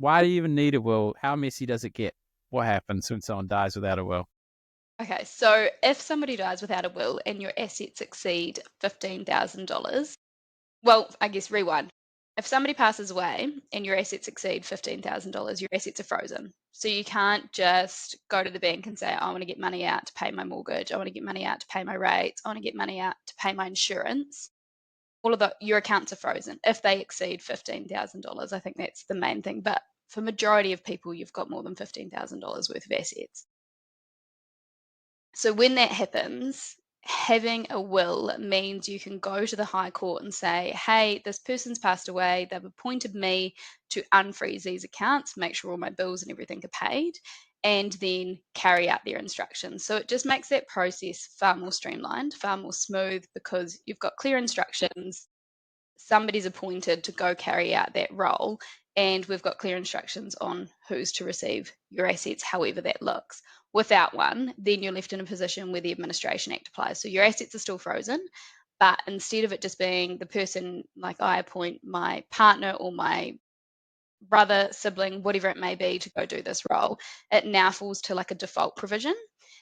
Why do you even need a will? How messy does it get? What happens when someone dies without a will? Okay, so if somebody dies without a will and your assets exceed $15,000, well, I guess rewind. If somebody passes away and your assets exceed $15,000, your assets are frozen. So you can't just go to the bank and say, I want to get money out to pay my mortgage. I want to get money out to pay my rates. I want to get money out to pay my insurance. All of your accounts are frozen if they exceed $15,000. I think that's the main thing. But for majority of people, you've got more than $15,000 worth of assets. So when that happens, having a will means you can go to the High Court and say, hey, this person's passed away. They've appointed me to unfreeze these accounts, make sure all my bills and everything are paid, and then carry out their instructions. So it just makes that process far more streamlined, far more smooth, because you've got clear instructions. Somebody's appointed to go carry out that role, and we've got clear instructions on who's to receive your assets, however that looks. Without one, then you're left in a position where the Administration Act applies. So your assets are still frozen, but instead of it just being the person, like I appoint my partner or my brother, sibling, whatever it may be, to go do this role, it now falls to like a default provision.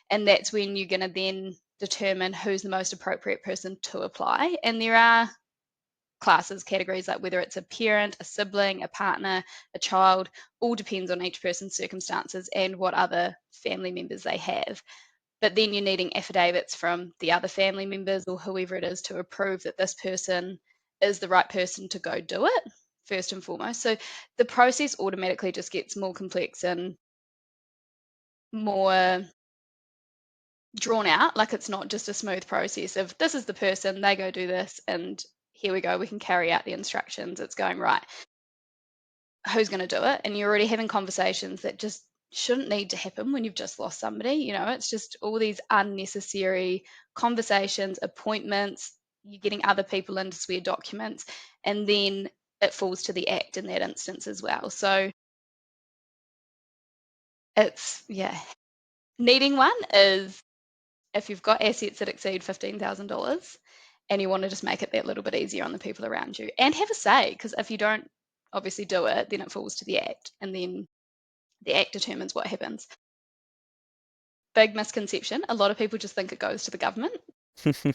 And that's when you're going to then determine who's the most appropriate person to apply. And there are classes, categories, like whether it's a parent, a sibling, a partner, a child, all depends on each person's circumstances and what other family members they have. But then you're needing affidavits from the other family members or whoever it is to approve that this person is the right person to go do it, first and foremost. So the process automatically just gets more complex and more drawn out. Like, it's not just a smooth process of this is the person, they go do this, and here we go, we can carry out the instructions. It's going right. Who's going to do it? And you're already having conversations that just shouldn't need to happen when you've just lost somebody. It's just all these unnecessary conversations, appointments, you're getting other people in to swear documents, and then it falls to the act in that instance as well. So it's, yeah, needing one is if you've got assets that exceed $15,000 and you want to just make it that little bit easier on the people around you and have a say, because if you don't obviously do it, then it falls to the act, and then the act determines what happens. Big misconception. A lot of people just think it goes to the government.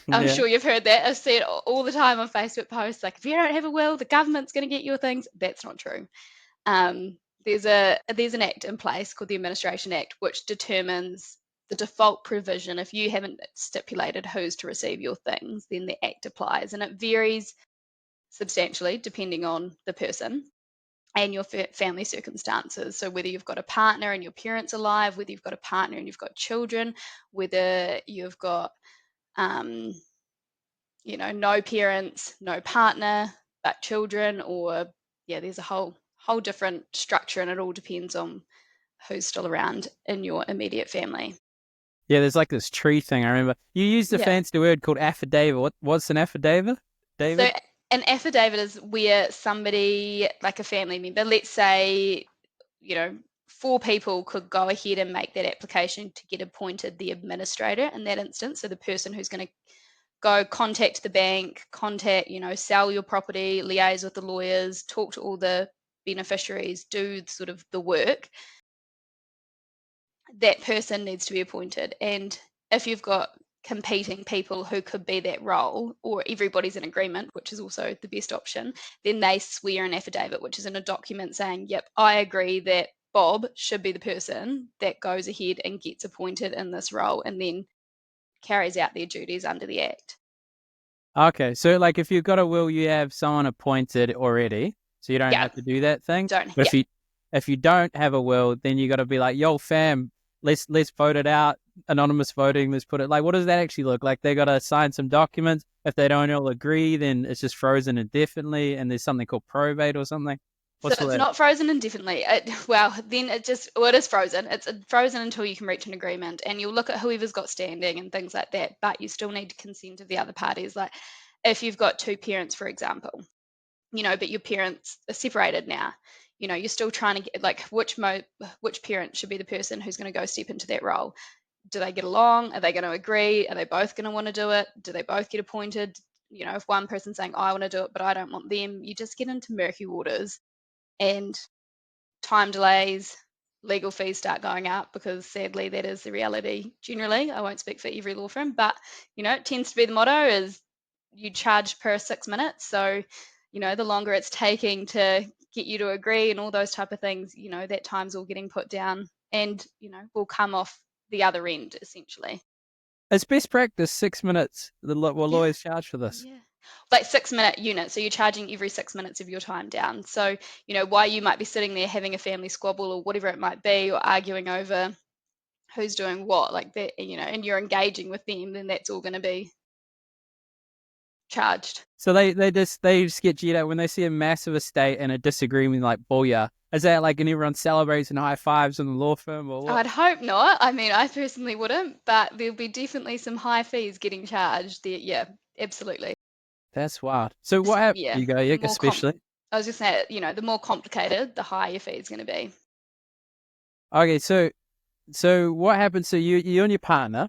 I'm Yeah. sure you've heard that. I've seen it all the time on Facebook posts, like, if you don't have a will, the government's going to get your things. That's not true. There's an act in place called the Administration Act, which determines the default provision. If you haven't stipulated who's to receive your things, then the act applies, and it varies substantially depending on the person and your family circumstances. So whether you've got a partner and your parents alive, whether you've got a partner and you've got children, whether you've got um, no parents, no partner, but children, or yeah, there's a whole different structure, and it all depends on who's still around in your immediate family. Yeah, there's like this tree thing. I remember you used a Yeah. fancy word called affidavit. What's an affidavit, So David? an affidavit is where somebody, like a family member, let's say, you know, four people could go ahead and make that application to get appointed the administrator in that instance. So the person who's going to go contact the bank, sell your property, liaise with the lawyers, talk to all the beneficiaries, do sort of the work, that person needs to be appointed. And if you've got competing people who could be that role, or everybody's in agreement, which is also the best option, then they swear an affidavit, which is in a document saying, yep, I agree that Bob should be the person that goes ahead and gets appointed in this role and then carries out their duties under the Act. Okay, so like if you've got a will, you have someone appointed already, so you don't Yeah, have to do that thing. don't, But yeah. if you don't have a will, then you got to be like, yo, fam, let's vote it out. Anonymous voting. Let's put it like, what does that actually look like? They got to sign some documents. If they don't all agree, then it's just frozen indefinitely, and there's something called probate or something. So What's all it's that? not frozen indefinitely. Well, then it is frozen. It's frozen until you can reach an agreement, and you'll look at whoever's got standing and things like that. But you still need consent of the other parties. Like, if you've got two parents, for example, but your parents are separated now. You're still trying to get, like, which parent should be the person who's going to go step into that role. Do they get along? Are they going to agree? Are they both going to want to do it? Do they both get appointed? If one person's saying, I want to do it, but I don't want them, you just get into murky waters. And time delays, legal fees start going up, because sadly that is the reality generally. I won't speak for every law firm, but it tends to be the motto is you charge per 6 minutes. So, the longer it's taking to get you to agree and all those type of things, that time's all getting put down and, will come off the other end essentially. It's best practice, 6 minutes. Yeah. Lawyers charge for this. Yeah. Like 6 minute units. So you're charging every 6 minutes of your time down. So, while you might be sitting there having a family squabble or whatever it might be, or arguing over who's doing what, like that, and you're engaging with them, then that's all going to be charged. So they just get G'd out when they see a massive estate and a disagreement, like booyah. Is that like, and everyone celebrates and high fives in the law firm, or what? I'd hope not. I mean, I personally wouldn't, but there'll be definitely some high fees getting charged there. Yeah, absolutely. That's wild. So what happened? Yeah. You go, The yeah, more especially. I was just saying, the more complicated, the higher your fee is going to be. Okay, so what happens? So you and your partner,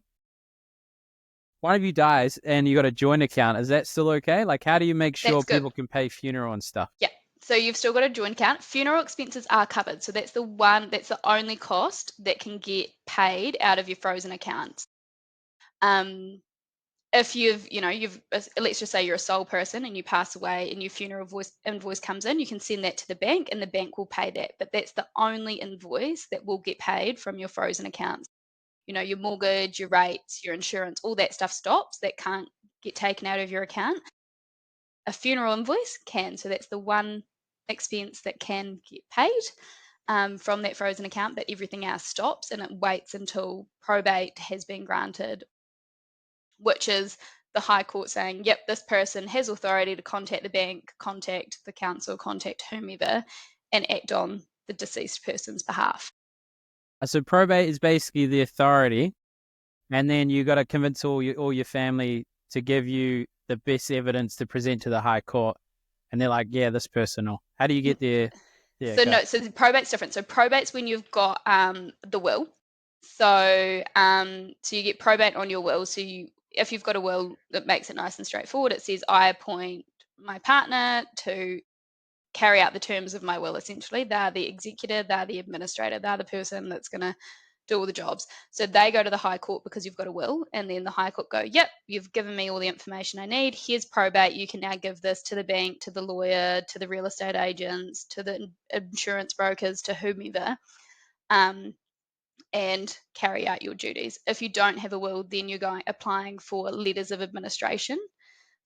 one of you dies, and you got a joint account. Is that still okay? Like, how do you make sure That's good. people can pay funeral and stuff? Yeah. So you've still got a joint account. Funeral expenses are covered. So that's the only cost that can get paid out of your frozen accounts. Um, if let's just say you're a sole person and you pass away and your funeral invoice comes in, you can send that to the bank and the bank will pay that. But that's the only invoice that will get paid from your frozen accounts. Your mortgage, your rates, your insurance, all that stuff stops. That can't get taken out of your account. A funeral invoice can. So that's the one expense that can get paid from that frozen account, but everything else stops and it waits until probate has been granted, which is the High Court saying, yep, this person has authority to contact the bank, contact the council, contact whomever, and act on the deceased person's behalf. So probate is basically the authority, and then you got to convince all your family to give you the best evidence to present to the High Court, and they're like, yeah, this person. Or how do you get there? Yeah, So go. no, so the probate's different. So probate's when you've got the will. So you get probate on your will. So if you've got a will that makes it nice and straightforward, it says I appoint my partner to carry out the terms of my will. Essentially, they're the executor, they're the administrator, they're the person that's going to do all the jobs. So they go to the High Court because you've got a will, and then the High Court go, yep, you've given me all the information I need. Here's probate. You can now give this to the bank, to the lawyer, to the real estate agents, to the insurance brokers, to whomever, um, and carry out your duties. If you don't have a will, then you're applying for letters of administration.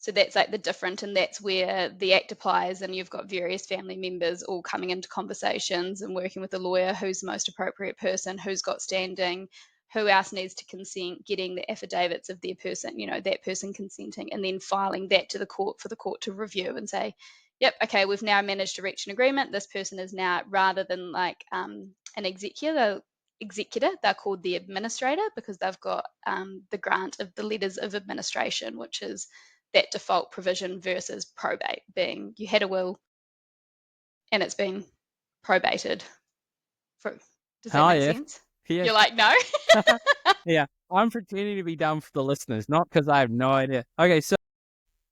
So that's like the different, and that's where the Act applies, and you've got various family members all coming into conversations and working with the lawyer who's the most appropriate person, who's got standing, who else needs to consent, getting the affidavits of their person, that person consenting, and then filing that to the court for the court to review and say, yep, okay, we've now managed to reach an agreement. This person is now, rather than like an executor, they're called the administrator because they've got the grant of the letters of administration, which is that default provision, versus probate being you had a will and it's been probated. Does that Oh make yeah, sense? yeah, You're like, no? yeah. I'm pretending to be dumb for the listeners, not because I have no idea. Okay,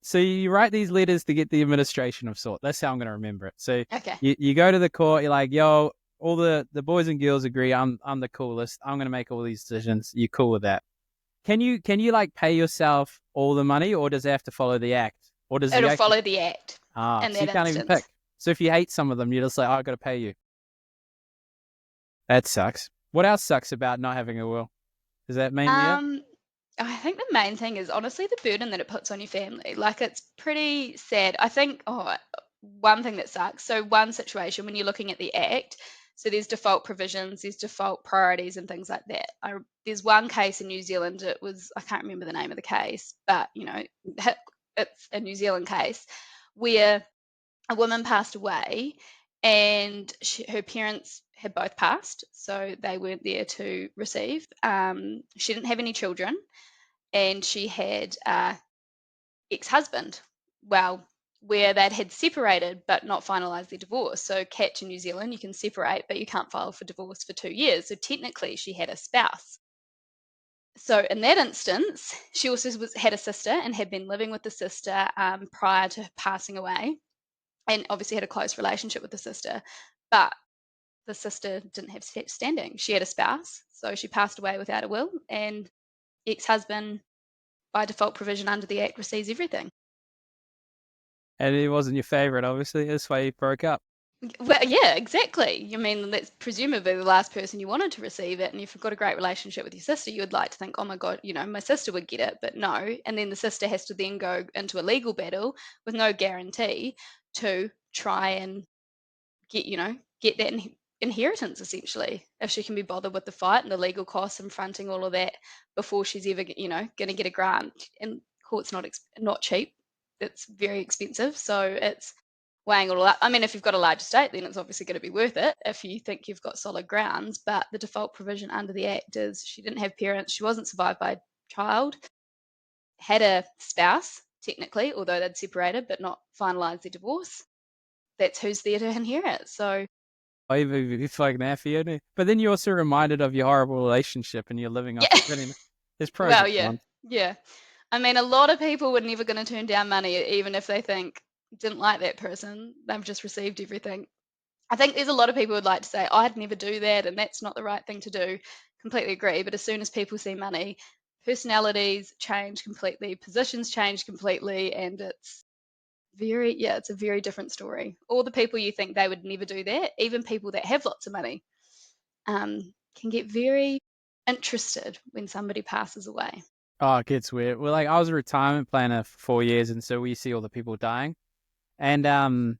so you write these letters to get the administration of sort. That's how I'm going to remember it. So Okay. you go to the court. You're like, yo, all the boys and girls agree. I'm the coolest. I'm going to make all these decisions. You cool with that? Can you like pay yourself all the money, or does it have to follow the act? Or does the It'll act? follow the Act in So you that can't even pick. instance. So if you hate some of them, you're just like, oh, I got to pay you. That sucks. What else sucks about not having a will? Is that mainly it? Um, I think the main thing is honestly the burden that it puts on your family. Like it's pretty sad. I think, one thing that sucks. So one situation when you're looking at the Act, so there's default provisions, there's default priorities and things like that. There's one case in New Zealand. I can't remember the name of the case, but it's a New Zealand case where a woman passed away and her parents had both passed, so they weren't there to receive. She didn't have any children, and she had a ex-husband. Well, where they'd had separated but not finalised their divorce. So, catch in New Zealand, you can separate, but you can't file for divorce for 2 years. So technically, she had a spouse. So in that instance, she also had a sister and had been living with the sister prior to passing away, and obviously had a close relationship with the sister. But the sister didn't have standing. She had a spouse, so she passed away without a will, and ex-husband, by default provision under the Act, receives everything. And it wasn't your favorite, obviously. That's why you broke up. Well, yeah, exactly. I mean, that's presumably the last person you wanted to receive it, and if you've got a great relationship with your sister, you would like to think, oh my God, my sister would get it, but no. And then the sister has to then go into a legal battle with no guarantee to try and get that inheritance, essentially, if she can be bothered with the fight and the legal costs and fronting all of that before she's ever, going to get a grant. And court's not cheap. It's very expensive. So it's weighing all up. I mean, if you've got a large estate, then it's obviously going to be worth it if you think you've got solid grounds. But the default provision under the Act is she didn't have parents, she wasn't survived by a child, had a spouse, technically, although they'd separated but not finalised their divorce. That's who's there to inherit. So You're fucking happy, isn't it? But then you're also reminded of your horrible relationship and you're living off yeah. it. There's pros Well, and yeah. cons. Yeah. I mean, a lot of people were never going to turn down money, even if they think didn't like that person. They've just received everything. I think there's a lot of people who'd like to say, I'd never do that, and that's not the right thing to do. Completely agree. But as soon as people see money, personalities change completely, positions change completely, and it's a very different story. All the people you think they would never do that, even people that have lots of money, can get very interested when somebody passes away. Oh, it gets weird. Well, like I was a retirement planner for 4 years, and so we see all the people dying. And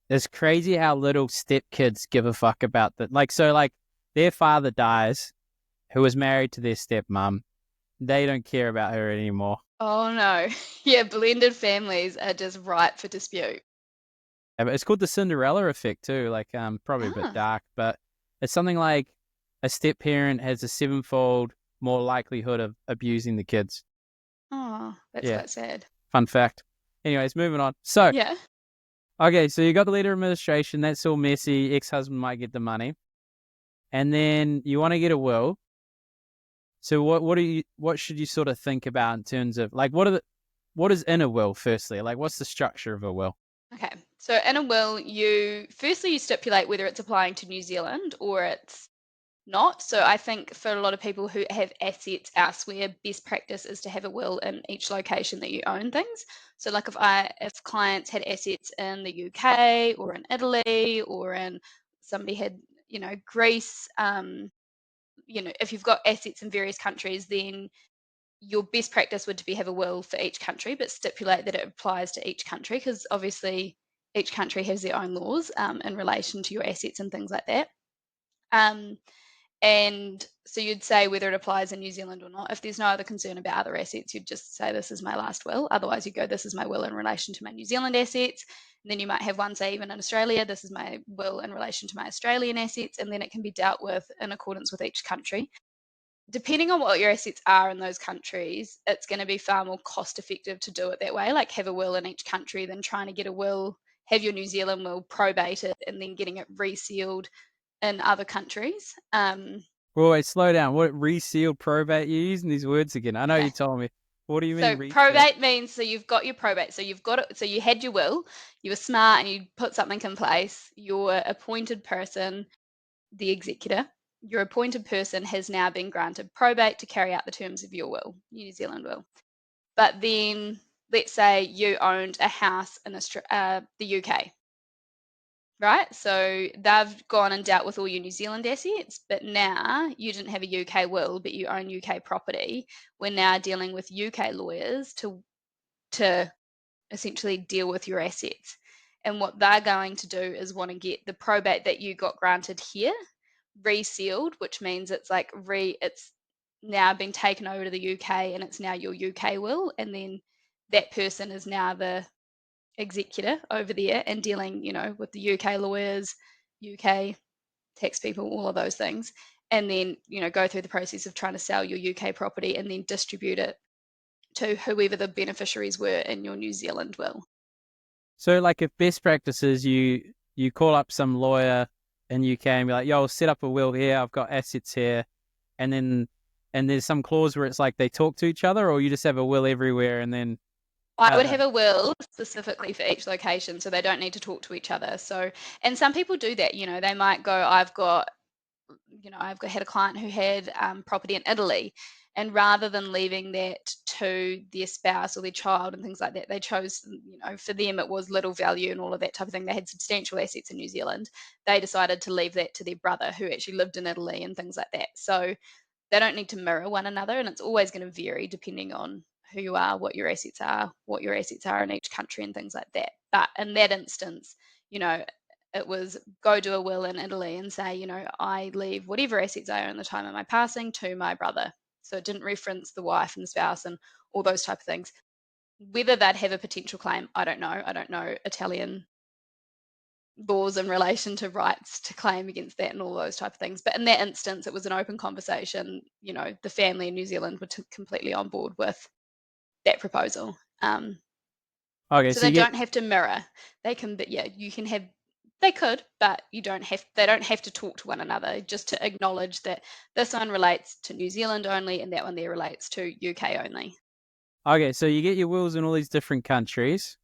it's crazy how little stepkids give a fuck about that. Like their father dies, who was married to their stepmom. They don't care about her anymore. Oh no. Yeah, blended families are just ripe for dispute. But it's called the Cinderella effect too. Like probably a bit Ah. dark, but it's something like a step parent has a sevenfold more likelihood of abusing the kids. Oh, that's Yeah, quite sad. fun fact. Anyways, moving on. So, Yeah. okay, so you got the letter of administration. That's all messy. Ex-husband might get the money, and then you want to get a will. So what should you sort of think about in terms of like what is in a will firstly? Like what's the structure of a will? Okay. So in a will, you stipulate whether it's applying to New Zealand or it's not. So I think for a lot of people who have assets elsewhere, best practice is to have a will in each location that you own things. So like if clients had assets in the UK or in Italy or in somebody had, Greece, if you've got assets in various countries, then your best practice would to be have a will for each country, but stipulate that it applies to each country because obviously each country has their own laws in relation to your assets and things like that. Um, and so you'd say whether it applies in New Zealand or not. If there's no other concern about other assets, you'd just say, this is my last will. Otherwise, you go, this is my will in relation to my New Zealand assets. And then you might have one say, even in Australia, this is my will in relation to my Australian assets. And then it can be dealt with in accordance with each country. Depending on what your assets are in those countries, it's going to be far more cost effective to do it that way, like have a will in each country than trying to get a will, have your New Zealand will probated, and then getting it resealed in other countries. Well, wait, slow down. What resealed probate? You're using these words again. I know Okay. you told me. What do you mean So resealed? probate means so you've got your probate. So you've got it. So you had your will. You were smart and you put something in place. Your appointed person, the executor, your appointed person has now been granted probate to carry out the terms of your will, New Zealand will. But then let's say you owned a house in the UK, right? So they've gone and dealt with all your New Zealand assets, but now you didn't have a UK will, but you own UK property. We're now dealing with UK lawyers to essentially deal with your assets. And what they're going to do is want to get the probate that you got granted here resealed, which means it's like it's now been taken over to the UK and it's now your UK will, and then that person is now the executor over there and dealing, with the UK lawyers, UK tax people, all of those things, and then go through the process of trying to sell your UK property and then distribute it to whoever the beneficiaries were in your New Zealand will. So, like, if best practices, you call up some lawyer in UK and be like, "Yo, set up a will here. I've got assets here," and then there's some clause where it's like they talk to each other, or you just have a will everywhere, and then I would have a will specifically for each location, so they don't need to talk to each other. So, and some people do that. They might go, I've had a client who had property in Italy, and rather than leaving that to their spouse or their child and things like that, they chose, for them it was little value and all of that type of thing. They had substantial assets in New Zealand. They decided to leave that to their brother who actually lived in Italy and things like that. So they don't need to mirror one another, and it's always going to vary depending on who you are, what your assets are in each country and things like that. But in that instance, it was go do a will in Italy and say, I leave whatever assets I own at the time of my passing to my brother. So it didn't reference the wife and the spouse and all those type of things. Whether they'd have a potential claim, I don't know. I don't know Italian laws in relation to rights to claim against that and all those type of things. But in that instance, it was an open conversation. The family in New Zealand were completely on board with that proposal. Okay, So so they you get don't have to mirror. They can, but yeah, you can have. They could, but you don't have. They don't have to talk to one another. Just to acknowledge that this one relates to New Zealand only, and that one there relates to UK only. okay, so you get your wills in all these different countries,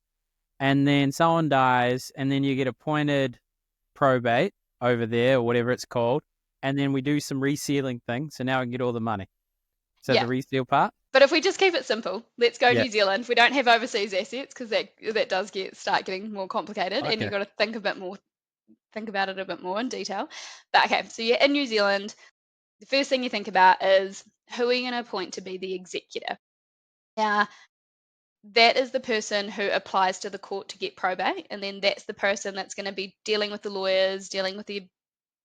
and then someone dies, and then you get appointed probate over there or whatever it's called, and then we do some resealing thing. So now I can get all the money. Is that Yeah, the reseal part? but if we just keep it simple, let's go Yeah. New Zealand. We don't have overseas assets because that does start getting more complicated, and Okay. you've got to think about it a bit more in detail. But okay, so you're in New Zealand. The first thing you think about is who are you going to appoint to be the executor? Now, that is the person who applies to the court to get probate, and then that's the person that's going to be dealing with the lawyers, dealing with the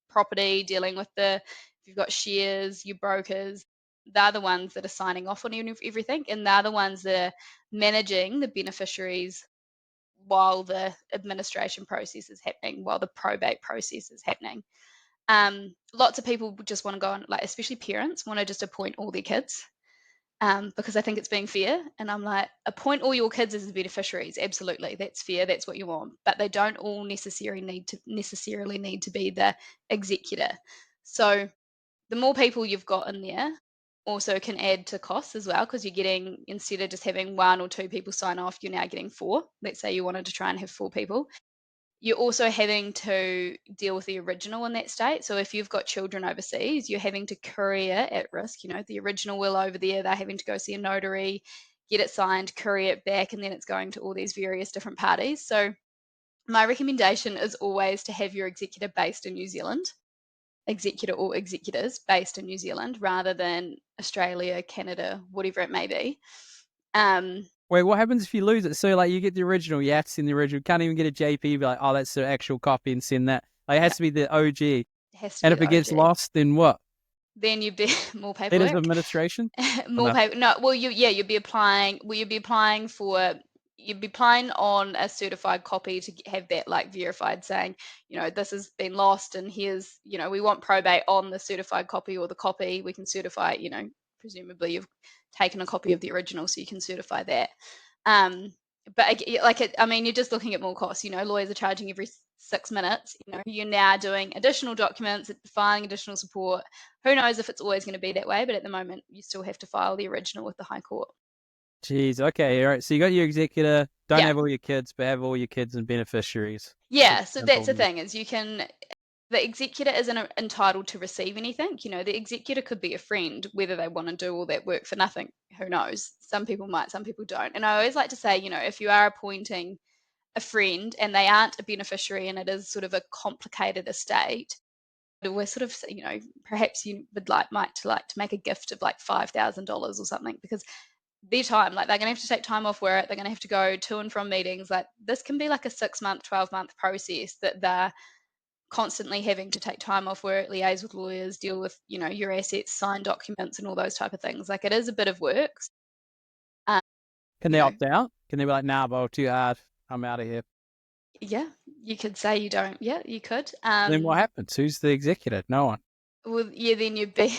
property, dealing with if you've got shares, your brokers. They're the ones that are signing off on everything, and they're the ones that are managing the beneficiaries while the administration process is happening, while the probate process is happening. Lots of people just want to go on, like especially parents want to just appoint all their kids, because I think it's being fair. And I'm like, appoint all your kids as the beneficiaries. Absolutely, that's fair. That's what you want. But they don't all necessarily need to be the executor. So the more people you've got in there also can add to costs as well, because you're getting, instead of just having one or two people sign off, you're now getting four. Let's say you wanted to try and have four people. You're also having to deal with the original in that state. So if you've got children overseas, you're having to courier at risk, the original will over there, they're having to go see a notary, get it signed, courier it back, and then it's going to all these various different parties. So my recommendation is always to have your executor based in New Zealand, executor or executors based in New Zealand rather than Australia, Canada, whatever it may be. Wait, what happens if you lose it? So, like, you get the original, you have to send the original, can't even get a JP, be like, oh, that's the actual copy and send that. Like, it has to be the OG. It has to And be if the it gets OG. lost, then what? Then you'd be more Letters of paperwork. administration? Or More no? paper. No, well, you'd be applying for, you'd be applying on a certified copy to have that like verified, saying, this has been lost, and here's, we want probate on the certified copy or the copy. We can certify, presumably you've taken a copy of the original, so you can certify that. Um, but I mean, you're just looking at more costs. Lawyers are charging every 6 minutes. You're now doing additional documents, filing additional support. Who knows if it's always going to be that way, but at the moment, you still have to file the original with the High Court. Jeez, okay, all right. So you got your executor, don't Yeah. have all your kids, but have all your kids and beneficiaries. Yeah. Pretty So that's simple. the thing, is the executor isn't entitled to receive anything. The executor could be a friend, whether they want to do all that work for nothing. Who knows? Some people might, some people don't. And I always like to say, if you are appointing a friend and they aren't a beneficiary and it is sort of a complicated estate, we're sort of, perhaps you would might to make a gift of like $5,000 or something, because their time, like they're going to have to take time off work, they're going to have to go to and from meetings. Like this can be like a 6 month, 12-month process that they're constantly having to take time off work, liaise with lawyers, deal with, your assets, sign documents and all those type of things. Like it is a bit of work. Um, Can you they know, opt out? Can they be like, nah, bro, too hard. I'm out of here. yeah, you could say you don't. Yeah, you could. Then what happens? Who's the executor? No one. Well, yeah, then you'd be,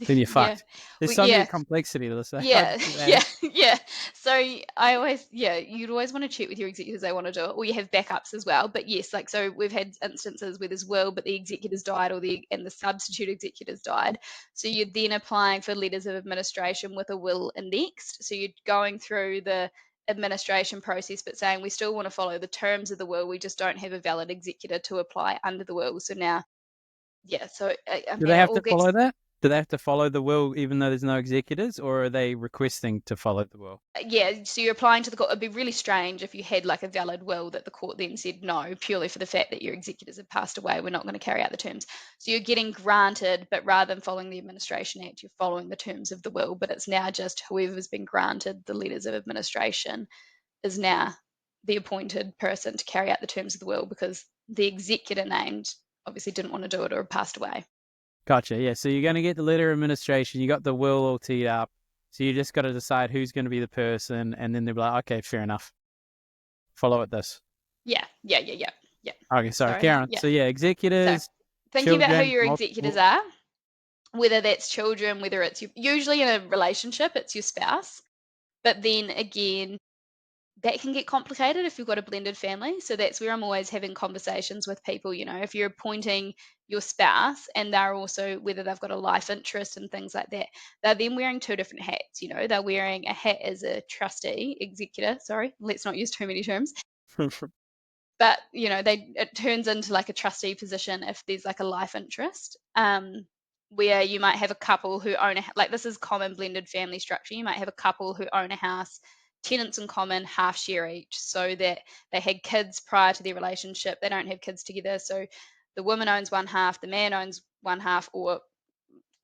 Then you're yeah, fucked. There's well, so many yeah, complexity to this. I yeah, just get that. yeah, yeah. So I always, yeah, you'd always want to check with your executors they want to do it, or you have backups as well. But yes, like so we've had instances where there's will, but the executors died, and the substitute executors died. So you're then applying for letters of administration with a will indexed. So you're going through the administration process, but saying we still want to follow the terms of the will. We just don't have a valid executor to apply under the will. So now, yeah. So I Do they mean, it have all to gets follow that? Do they have to follow the will even though there's no executors, or are they requesting to follow the will? yeah. So you're applying to the court. It'd be really strange if you had like a valid will that the court then said no, purely for the fact that your executors have passed away. We're not going to carry out the terms. So you're getting granted, but rather than following the Administration Act, you're following the terms of the will. But it's now just whoever's been granted the letters of administration is now the appointed person to carry out the terms of the will because the executor named obviously didn't want to do it or passed away. Gotcha. Yeah. So you're going to get the letter of administration. You got the will all teed up. So you just got to decide who's going to be the person, and then they'll be like, okay, fair enough. Follow it this. Yeah, yeah, yeah, yeah, yeah. Okay, sorry, Sorry, Karen. yeah. So yeah, So executors, thinking about who children, your executors multiple. are, whether that's children, whether it's usually in a relationship, it's your spouse. But then again, that can get complicated if you've got a blended family. So that's where I'm always having conversations with people. If you're appointing your spouse and they're also, whether they've got a life interest and things like that, they're then wearing two different hats. They're wearing a hat as a trustee, executor, sorry, let's not use too many terms. But it turns into like a trustee position if there's like a life interest, where you might have a couple who own like this is common blended family structure. You might have a couple who own a house, tenants in common, half share each, so that they had kids prior to their relationship. They don't have kids together, so the woman owns one half, the man owns one half, or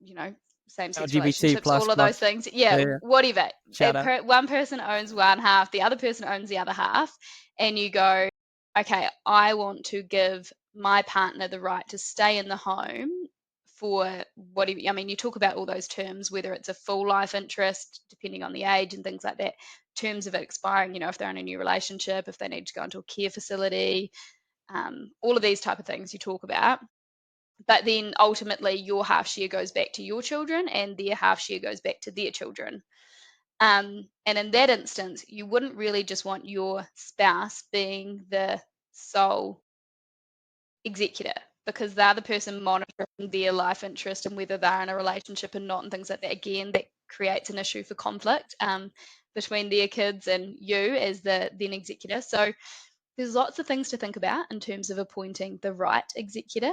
you know, same sex LGBT relationships, plus all of those plus. things. Yeah, Yeah, yeah. whatever. Shout out. One person owns one half, the other person owns the other half, and you go, okay, I want to give my partner the right to stay in the home for whatever. I mean, you talk about all those terms, whether it's a full life interest, depending on the age and things like that, terms of it expiring, if they're in a new relationship, if they need to go into a care facility, all of these type of things you talk about. But then ultimately your half share goes back to your children and their half share goes back to their children. And in that instance, you wouldn't really just want your spouse being the sole executor because they're the person monitoring their life interest and whether they're in a relationship or not and things like that. Again, that creates an issue for conflict between their kids and you as the then executor. So there's lots of things to think about in terms of appointing the right executor.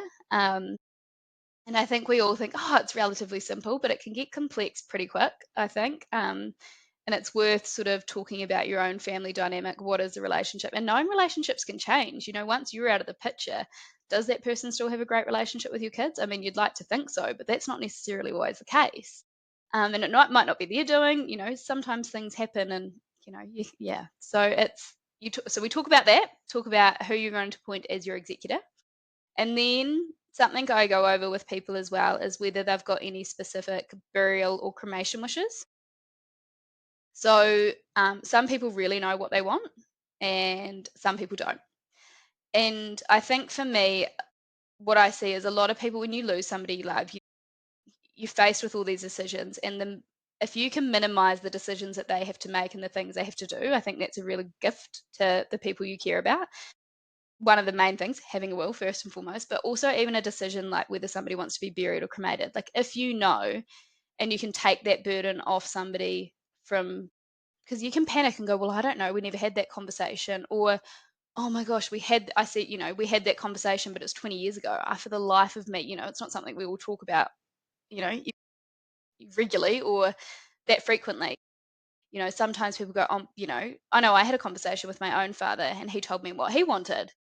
And I think we all think, oh, it's relatively simple, but it can get complex pretty quick, I think. And it's worth sort of talking about your own family dynamic. What is the relationship? And knowing relationships can change. Once you're out of the picture, does that person still have a great relationship with your kids? I mean, you'd like to think so, but that's not necessarily always the case. And it might not be their doing. Sometimes things happen, and yeah. So so we talk about that. Talk about who you're going to appoint as your executor. And then something I go over with people as well is whether they've got any specific burial or cremation wishes. So some people really know what they want, and some people don't. And I think for me, what I see is a lot of people, when you lose somebody you love, you're faced with all these decisions, and if you can minimize the decisions that they have to make and the things they have to do, I think that's a really gift to the people you care about. One of the main things, having a will first and foremost, but also even a decision like whether somebody wants to be buried or cremated. Like if you know and you can take that burden off somebody from, because you can panic and go, well, I don't know, we never had that conversation. Or, oh my gosh, we had that conversation, but it's 20 years ago. For the life of me, it's not something we will talk about, you know, regularly or that frequently. Sometimes people go, I know I had a conversation with my own father and he told me what he wanted.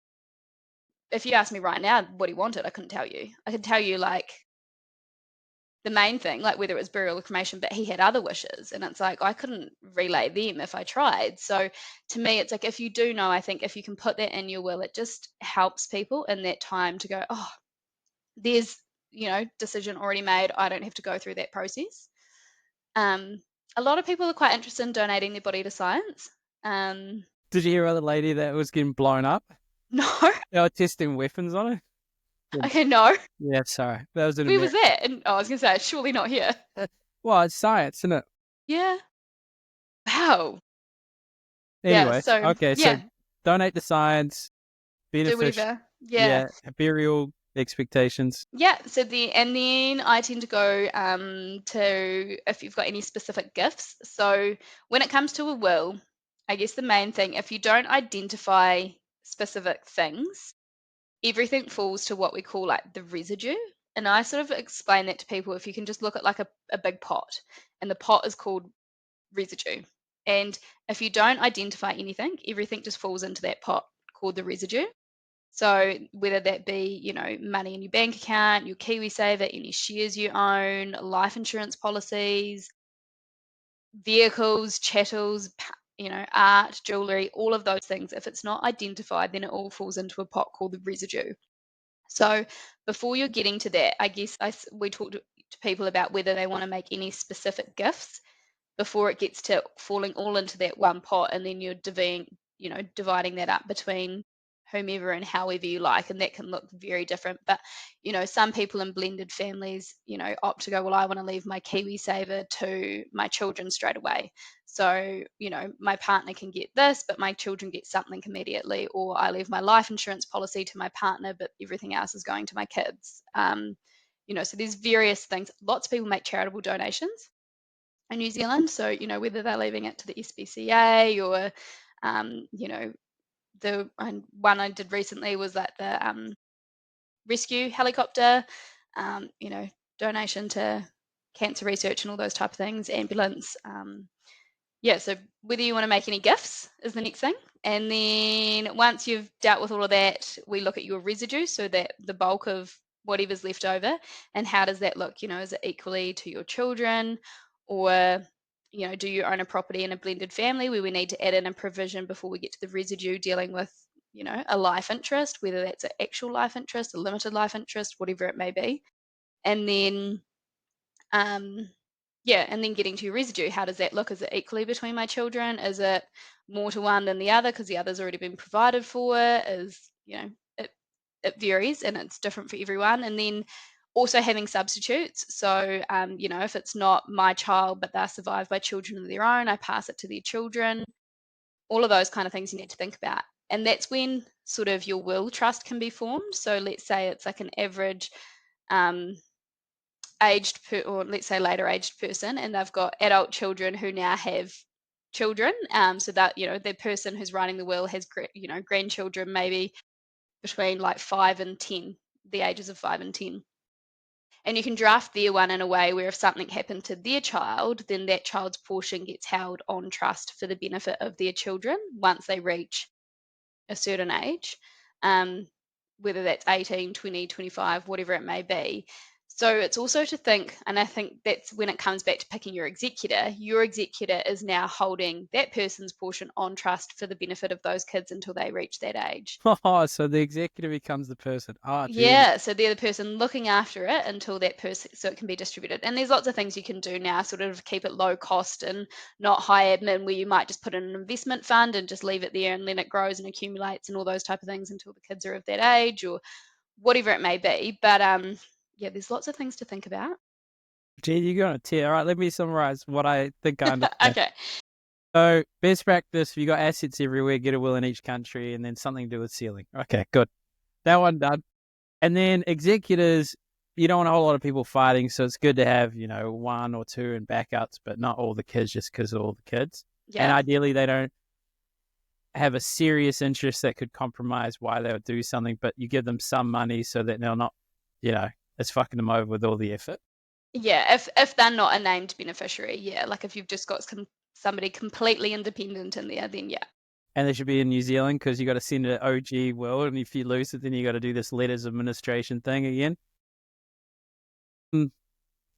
If you ask me right now what he wanted, I couldn't tell you. I could tell you like the main thing, like whether it was burial or cremation, but he had other wishes. And it's like I couldn't relay them if I tried. So to me, it's like if you do know, I think if you can put that in your will, it just helps people in that time to go, oh, there's, decision already made. I don't have to go through that process. Um, a lot of people are quite interested in donating their body to science. Um, Did you hear about the lady that was getting blown up? no. They were testing weapons on her. Yeah, Okay, no. yeah, sorry. That was in Where was America. that? And I was going to say, surely not here. Well, it's science, isn't it? Yeah. Wow. Yeah, Anyways, so okay, so yeah, donate to science, do beneficial, whatever. Yeah. yeah, burial expectations. Yeah, so and then I tend to go to if you've got any specific gifts. So when it comes to a will, I guess the main thing, if you don't identify specific things, everything falls to what we call like the residue. And I sort of explain that to people. If you can just look at like a big pot, and the pot is called residue. And if you don't identify anything, everything just falls into that pot called the residue. So whether that be, money in your bank account, your KiwiSaver, any shares you own, life insurance policies, vehicles, chattels, art, jewelry, all of those things, if it's not identified, then it all falls into a pot called the residue. So before you're getting to that, I guess we talked to people about whether they want to make any specific gifts before it gets to falling all into that one pot, and then you're dividing that up between whomever and however you like, and that can look very different. But some people in blended families opt to go, well, I want to leave my KiwiSaver to my children straight away, so my partner can get this but my children get something immediately, or I leave my life insurance policy to my partner but everything else is going to my kids. So there's various things. Lots of people make charitable donations in New Zealand. So, whether they're leaving it to the SPCA or, the one I did recently was like the rescue helicopter, um, you know, donation to cancer research and all those type of things, ambulance. Yeah, so whether you want to make any gifts is the next thing. And then once you've dealt with all of that, we look at your residue, so that the bulk of whatever's left over, and how does that look? Is it equally to your children, or do you own a property in a blended family where we need to add in a provision before we get to the residue dealing with a life interest, whether that's an actual life interest, a limited life interest, whatever it may be. And then um, yeah, and then getting to your residue, how does that look? Is it equally between my children? Is it more to one than the other because the other's already been provided for? It it varies and it's different for everyone. And then also having substitutes. So, if it's not my child but they're survived by children of their own, I pass it to their children. All of those kind of things you need to think about. And that's when sort of your will trust can be formed. So let's say it's like an average um, or let's say later aged person, and they've got adult children who now have children, so that the person who's writing the will has grandchildren maybe between like 5 and 10, the ages of 5 and 10. And you can draft their one in a way where if something happened to their child, then that child's portion gets held on trust for the benefit of their children once they reach a certain age, um, whether that's 18, 20, 25, whatever it may be. So it's also to think, and I think that's when it comes back to picking your executor is now holding that person's portion on trust for the benefit of those kids until they reach that age. Oh, so the executive becomes the person. Oh, geez. Yeah, so they're the person looking after it until that person, so it can be distributed. And there's lots of things you can do now, sort of keep it low cost and not high admin, where you might just put in an investment fund and just leave it there, and then it grows and accumulates and all those type of things until the kids are of that age or whatever it may be. But yeah, there's lots of things to think about. Gee, you're going to tear. All right, let me summarize what I think I understand. Okay. So, best practice, if you got assets everywhere, get a will in each country, and then something to do with sealing. Okay, good. That one done. And then executors, you don't want a whole lot of people fighting, so it's good to have, one or two in backups, but not all the kids just because of all the kids. And Yeah. ideally, they don't have a serious interest that could compromise why they would do something, but you give them some money so that they're not, it's fucking them over with all the effort. Yeah, if they're not a named beneficiary, yeah. Like if you've just got somebody completely independent in there, then yeah. And they should be in New Zealand because you got to send it to OG World, and if you lose it, then you got to do this letters administration thing again.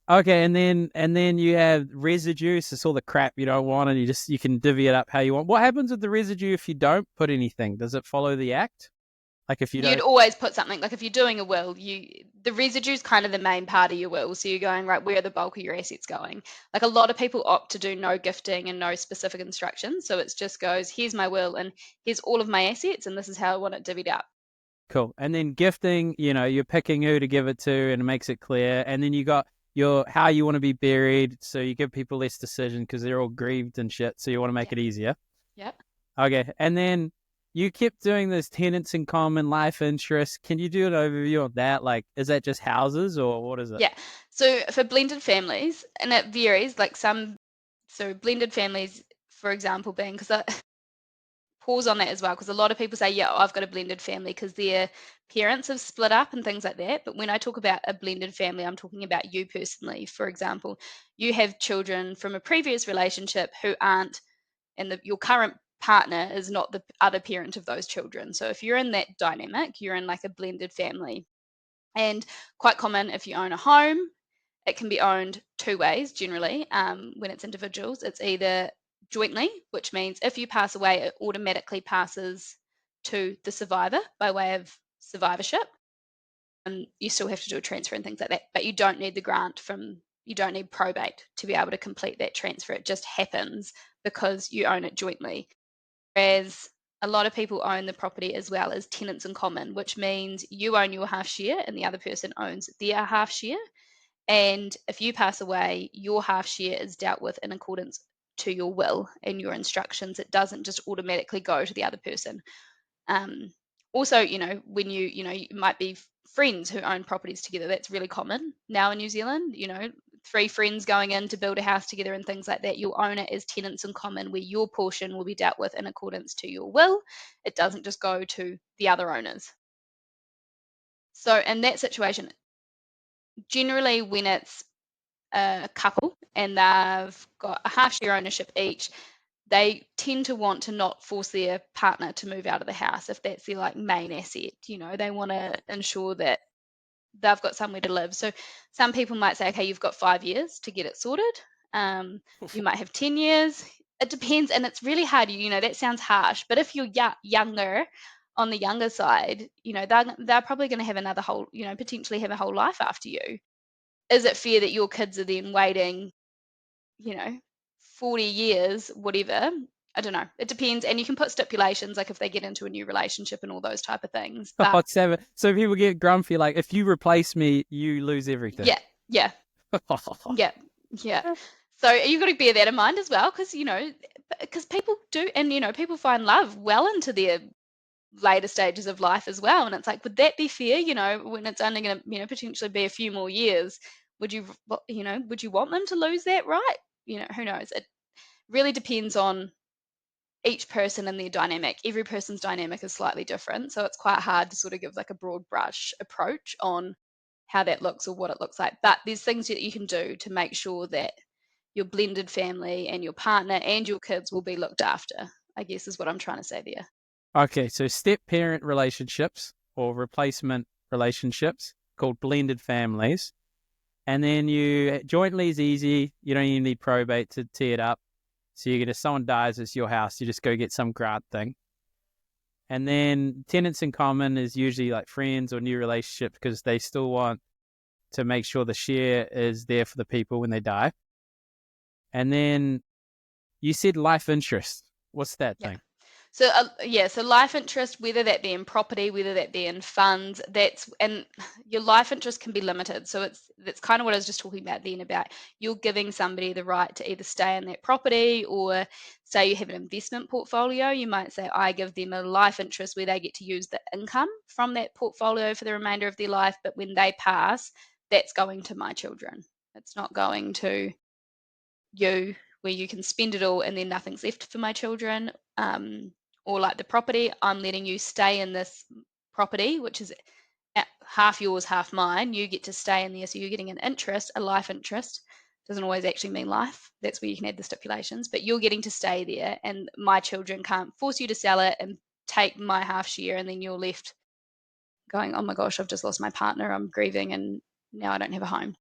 Okay, and then you have residue, so it's all the crap you don't want, and you can divvy it up how you want. What happens with the residue if you don't put anything? Does it follow the act? Like if you You'd don't. always put something, like if you're doing a will, the residue's kind of the main part of your will. So you're going, right, where are the bulk of your assets going? Like a lot of people opt to do no gifting and no specific instructions. So it just goes, here's my will and here's all of my assets and this is how I want it divvied up. Cool. And then gifting, you're picking who to give it to, and it makes it clear. And then you got your how you want to be buried, so you give people less decision because they're all grieved and shit. So you want to make Yeah. it easier. Yeah. Okay. And then you kept doing this tenants in common, life interest. Can you do an overview of that? Like, is that just houses or what is it? Yeah. So for blended families, and it varies, like so blended families, for example, being, because pause on that as well, because a lot of people say, yeah, I've got a blended family because their parents have split up and things like that. But when I talk about a blended family, I'm talking about you personally. For example, you have children from a previous relationship who aren't, and your current partner is not the other parent of those children. So if you're in that dynamic, you're in like a blended family. And quite common if you own a home, it can be owned two ways generally. When it's individuals, it's either jointly, which means if you pass away, it automatically passes to the survivor by way of survivorship. And you still have to do a transfer and things like that, but you don't need the grant from, you don't need probate to be able to complete that transfer. It just happens because you own it jointly. Whereas a lot of people own the property as well as tenants in common, which means you own your half share and the other person owns their half share. And if you pass away, your half share is dealt with in accordance to your will and your instructions. It doesn't just automatically go to the other person. Um, Also, when you might be friends who own properties together. That's really common now in New Zealand. Three friends going in to build a house together and things like that. You'll own it as tenants in common, where your portion will be dealt with in accordance to your will. It doesn't just go to the other owners. So in that situation, generally when it's a couple and they've got a half share ownership each, they tend to want to not force their partner to move out of the house if that's their like main asset. They want to ensure that they've got somewhere to live. So some people might say, okay, you've got 5 years to get it sorted. You might have 10 years. It depends. And it's really hard. That sounds harsh, but if you're younger, on the younger side, they're probably going to have another whole, potentially have a whole life after you. Is it fair that your kids are then waiting, you know, 40 years, whatever? I don't know. It depends. And you can put stipulations, like if they get into a new relationship and all those type of things. But Hot seven. So people get grumpy, like, if you replace me, you lose everything. yeah, yeah, yeah, yeah. So you've got to bear that in mind as well, because people do, and people find love well into their later stages of life as well. And it's like, would that be fair? When it's only going to, potentially be a few more years, would you want them to lose that right? Who knows? It really depends on each person and their dynamic. Every person's dynamic is slightly different. So it's quite hard to sort of give like a broad brush approach on how that looks or what it looks like. But there's things that you can do to make sure that your blended family and your partner and your kids will be looked after, I guess is what I'm trying to say there. Okay, so step parent relationships or replacement relationships called blended families. And then you jointly is easy. You don't even need probate to tee it up. So if someone dies, it's your house. You just go get some grant thing. And then tenants in common is usually like friends or new relationships because they still want to make sure the share is there for the people when they die. And then you said life interest. What's that Yeah. thing? So life interest, whether that be in property, whether that be in funds, and your life interest can be limited. So that's kind of what I was just talking about then, about you're giving somebody the right to either stay in that property, or say you have an investment portfolio, you might say, I give them a life interest where they get to use the income from that portfolio for the remainder of their life, but when they pass, that's going to my children. It's not going to you, where you can spend it all and then nothing's left for my children. Or like the property, I'm letting you stay in this property, which is half yours, half mine. You get to stay in there, so you're getting an interest, a life interest. Doesn't always actually mean life. That's where you can add the stipulations, but you're getting to stay there, and my children can't force you to sell it and take my half share, and then you're left going, oh my gosh, I've just lost my partner, I'm grieving, and now I don't have a home.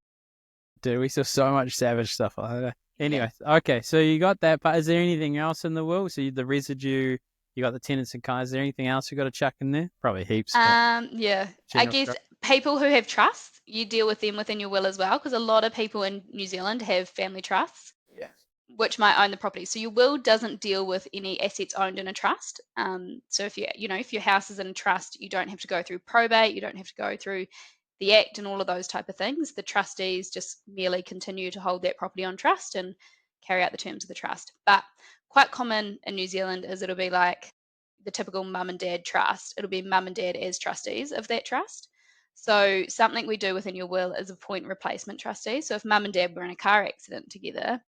Dude, we saw so much savage stuff like that. Yeah. Anyway, okay, so you got that, but is there anything else in the will? So the residue, you got the tenants and cars. Is there anything else you got to chuck in there? Probably heaps, but Yeah. I general guess structure. people who have trusts, you deal with them within your will as well, because a lot of people in New Zealand have family trusts, Yeah. which might own the property. So your will doesn't deal with any assets owned in a trust. So if your house is in a trust, you don't have to go through probate, you don't have to go through the act and all of those type of things. The trustees just merely continue to hold that property on trust and carry out the terms of the trust. But quite common in New Zealand is it'll be like the typical mum and dad trust. It'll be mum and dad as trustees of that trust. So something we do within your will is appoint replacement trustees. So if mum and dad were in a car accident together,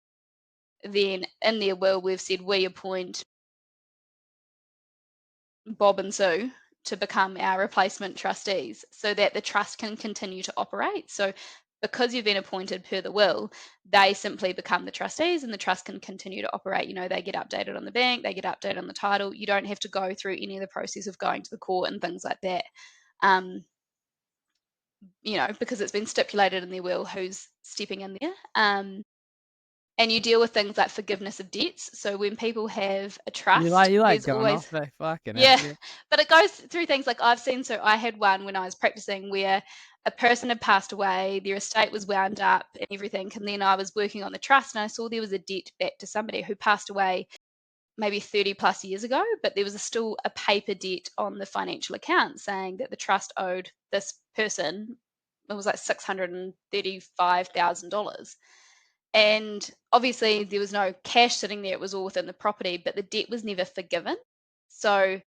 then in their will we've said we appoint Bob and Sue to become our replacement trustees so that the trust can continue to operate. So, because you've been appointed per the will, they simply become the trustees and the trust can continue to operate. They get updated on the bank, they get updated on the title. You don't have to go through any of the process of going to the court and things like that. Because it's been stipulated in their will who's stepping in there. And you deal with things like forgiveness of debts. So when people have a You like trust, you like there's going always off, eh? Fucking hell. yeah, Yeah. but it goes through things like I've seen. So I had one when I was practicing where a person had passed away, their estate was wound up and everything. And then I was working on the trust and I saw there was a debt back to somebody who passed away maybe 30 plus years ago, but there was still a paper debt on the financial account saying that the trust owed this person, it was like $635,000. And obviously, there was no cash sitting there, it was all within the property, but the debt was never forgiven. So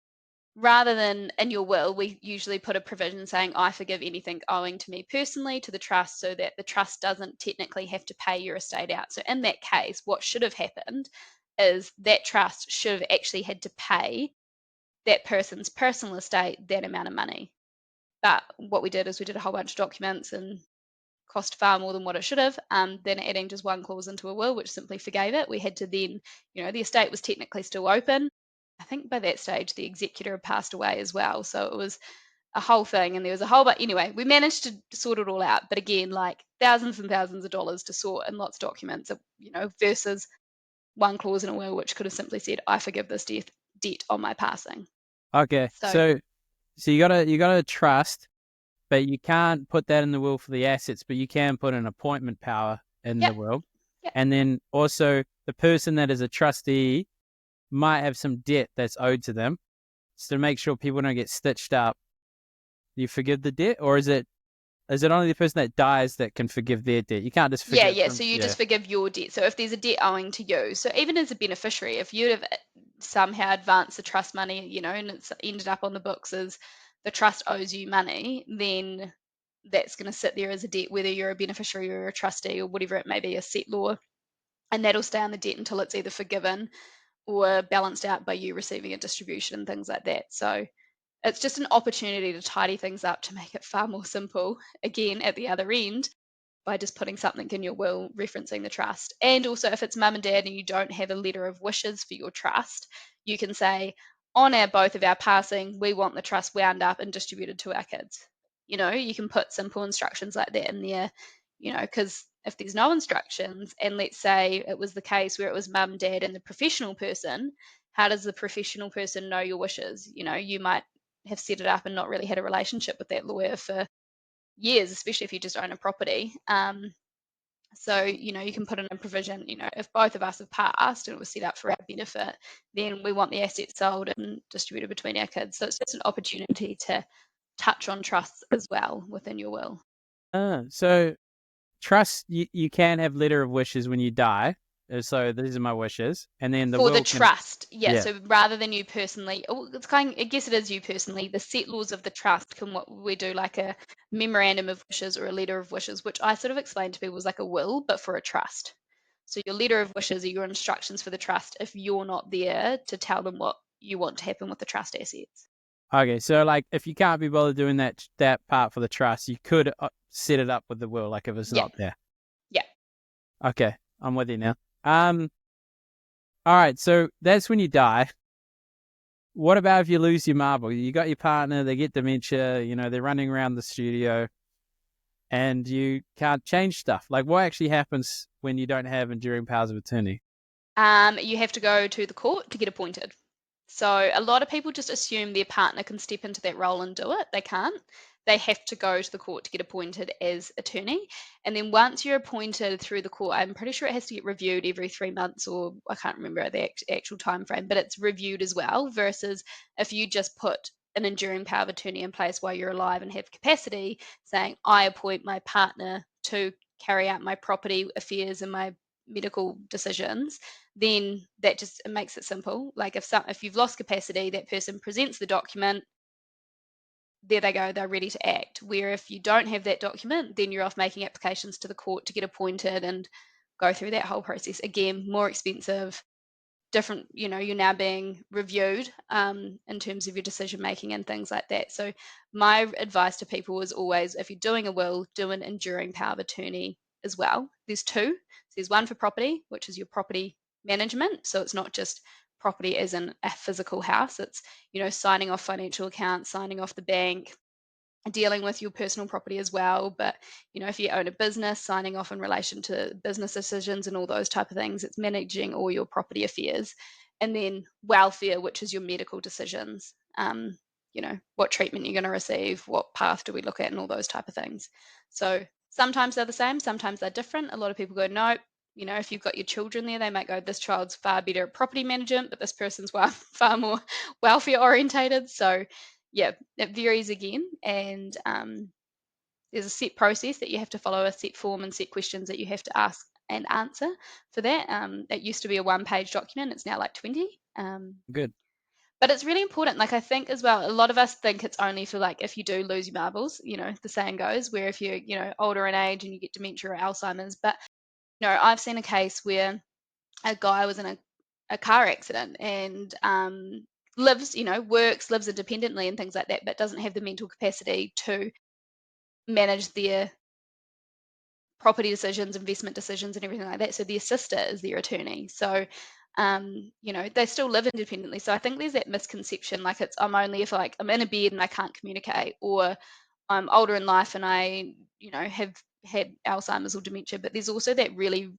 rather than in your will, we usually put a provision saying, I forgive anything owing to me personally to the trust so that the trust doesn't technically have to pay your estate out. So, in that case, what should have happened is that trust should have actually had to pay that person's personal estate that amount of money. But what we did is we did a whole bunch of documents and cost far more than what it should have. Then adding just one clause into a will, which simply forgave it. We had to then, the estate was technically still open. I think by that stage, the executor had passed away as well. So it was a whole thing. And there was a whole bunch. Anyway, we managed to sort it all out. But again, like thousands and thousands of dollars to sort and lots of documents, versus one clause in a will, which could have simply said, I forgive this debt on my passing. Okay. So, So you gotta trust, but you can't put that in the will for the assets, but you can put an appointment power in yeah, the will. yeah. And then also the person that is a trustee might have some debt that's owed to them. So to make sure people don't get stitched up, you forgive the debt, or is it only the person that dies that can forgive their debt? You can't just Yeah, forgive yeah. So them. you Yeah. just forgive your debt. So if there's a debt owing to you, so even as a beneficiary, if you'd have somehow advanced the trust money, and it's ended up on the books as the trust owes you money, then that's going to sit there as a debt, whether you're a beneficiary or a trustee or whatever it may be, a set law, and that'll stay on the debt until it's either forgiven or balanced out by you receiving a distribution and things like that. So it's just an opportunity to tidy things up to make it far more simple. Again, at the other end, by just putting something in your will referencing the trust. And also, if it's mum and dad and you don't have a letter of wishes for your trust, you can say, on our both of our passing, we want the trust wound up and distributed to our kids. You can put simple instructions like that in there, because if there's no instructions, and let's say it was the case where it was mum, dad, and the professional person, how does the professional person know your wishes? You might have set it up and not really had a relationship with that lawyer for years, especially if you just own a property. So, you can put in a provision, if both of us have passed and it was set up for our benefit, then we want the assets sold and distributed between our kids. So it's just an opportunity to touch on trusts as well within your will. So trust, you can have letter of wishes when you die. So these are my wishes, and then the For the will can. trust, yeah. Yeah. So rather than you personally, I guess it is you personally. The set laws of the trust can what we do like a memorandum of wishes or a letter of wishes, which I sort of explained to people was like a will, but for a trust. So your letter of wishes are your instructions for the trust if you're not there to tell them what you want to happen with the trust assets. Okay. So like, if you can't be bothered doing that part for the trust, you could set it up with the will, like if it's Yeah, not there. yeah. Okay, I'm with you now. Um. All right. So that's when you die. What about if you lose your marble? You got your partner, they get dementia, they're running around the studio and you can't change stuff. Like, what actually happens when you don't have enduring powers of attorney? You have to go to the court to get appointed. So a lot of people just assume their partner can step into that role and do it. They can't. They have to go to the court to get appointed as attorney. And then once you're appointed through the court, I'm pretty sure it has to get reviewed every 3 months, or I can't remember the actual time frame, but it's reviewed as well. Versus if you just put an enduring power of attorney in place while you're alive and have capacity, saying, I appoint my partner to carry out my property affairs and my medical decisions, then that just it makes it simple. Like if you've lost capacity, that person presents the document, there they go, they're ready to act. Where if you don't have that document, then you're off making applications to the court to get appointed and go through that whole process. Again, more expensive, different, you're now being reviewed in terms of your decision making and things like that. So my advice to people is always, if you're doing a will, do an enduring power of attorney as well. There's two. So there's one for property, which is your property management. So it's not just property as in a physical house. It's, signing off financial accounts, signing off the bank, dealing with your personal property as well. But if you own a business, signing off in relation to business decisions and all those type of things, it's managing all your property affairs. And then welfare, which is your medical decisions, what treatment you're going to receive, what path do we look at, and all those type of things. So sometimes they're the same, sometimes they're different. A lot of people go, no, if you've got your children there, they might go, this child's far better at property management, but this person's far more welfare orientated. So yeah, it varies again. And there's a set process that you have to follow, a set form and set questions that you have to ask and answer for that. It used to be a 1-page document. It's now like 20. Good. But it's really important. Like, I think as well, a lot of us think it's only for like if you do lose your marbles, the saying goes, where if you're, older in age and you get dementia or Alzheimer's. But, I've seen a case where a guy was in a car accident and lives, works, lives independently and things like that, but doesn't have the mental capacity to manage their property decisions, investment decisions, and everything like that. So the assister is their attorney. So, they still live independently. So I think there's that misconception, like it's I'm only if like I'm in a bed and I can't communicate, or I'm older in life and I, have had Alzheimer's or dementia. But there's also that really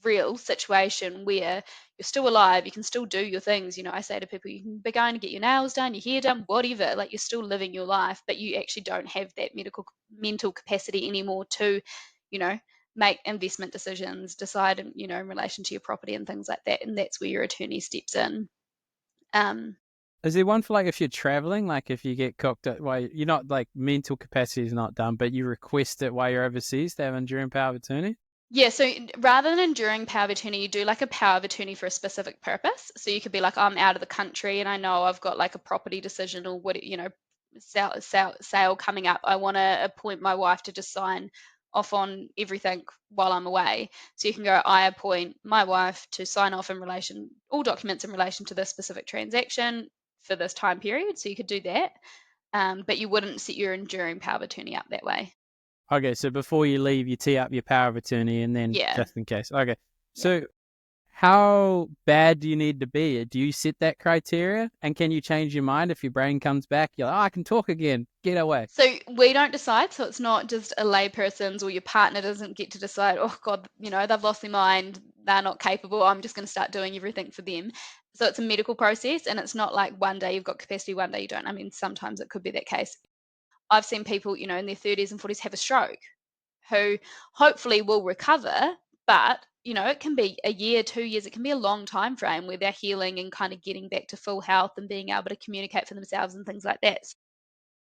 real situation where you're still alive, you can still do your things. I say to people, you can be going to get your nails done, your hair done, whatever, like you're still living your life, but you actually don't have that mental capacity anymore to, you know, make investment decisions, decide, in relation to your property and things like that. And that's where your attorney steps in. Um, Is there one for like if you're traveling, like if you get cooked at while you're not like mental capacity is not done, but you request it while you're overseas to have enduring power of attorney? Yeah, so rather than enduring power of attorney, you do like a power of attorney for a specific purpose. So you could be like, I'm out of the country and I know I've got like a property decision or what, sale coming up. I want to appoint my wife to just sign off on everything while I'm away. So you can go, I appoint my wife to sign off all documents in relation to this specific transaction for this time period. So you could do that. But you wouldn't set your enduring power of attorney up that way. Okay, so before you leave, you tee up your power of attorney, and then Yeah. just in case. Okay, Yeah. so how bad do you need to be? Do you set that criteria, and can you change your mind if your brain comes back? You're like, oh, I can talk again. Get away. So we don't decide. So it's not just a layperson's or your partner doesn't get to decide, oh God, they've lost their mind. They're not capable. I'm just going to start doing everything for them. So it's a medical process and it's not like one day you've got capacity, one day you don't. I mean, sometimes it could be that case. I've seen people, in their 30s and 40s have a stroke who hopefully will recover, but it can be a year, 2 years, it can be a long time frame where they're healing and kind of getting back to full health and being able to communicate for themselves and things like that.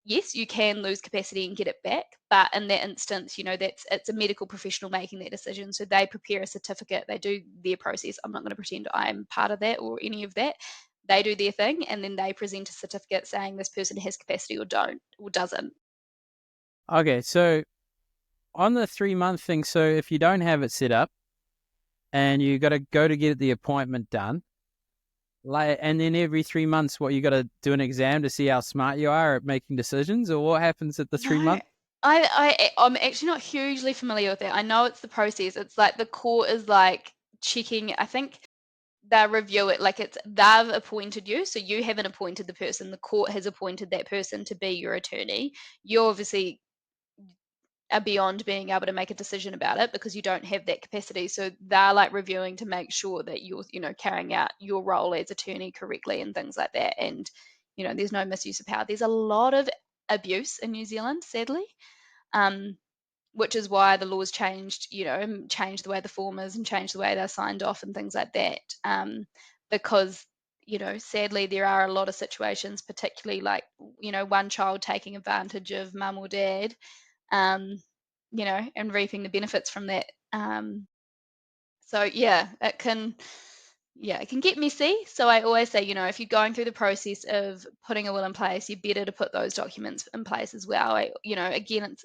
Yes, you can lose capacity and get it back, but in that instance, it's a medical professional making that decision. So they prepare a certificate, they do their process. I'm not going to pretend I'm part of that or any of that. They do their thing and then they present a certificate saying this person has capacity or don't or doesn't. Okay, so on the 3 month thing, so if you don't have it set up and you got to go to get the appointment done, like, and then every 3 months, what you got to do an exam to see how smart you are at making decisions, or what happens at the three No, month? I'm actually not hugely familiar with that. I know it's the process. It's like the court is like checking. I think they review it like they've appointed you, so you haven't appointed the person. The court has appointed that person to be your attorney. You obviously are beyond being able to make a decision about it because you don't have that capacity. So they're like reviewing to make sure that you're, carrying out your role as attorney correctly and things like that. And, there's no misuse of power. There's a lot of abuse in New Zealand, sadly. Um, which is why the laws changed, and changed the way the form is and changed the way they're signed off and things like that. Because, sadly, there are a lot of situations, particularly like, one child taking advantage of mum or dad, um, and reaping the benefits from that. So yeah, it can get messy. So I always say, if you're going through the process of putting a will in place, you're better to put those documents in place as well. Again,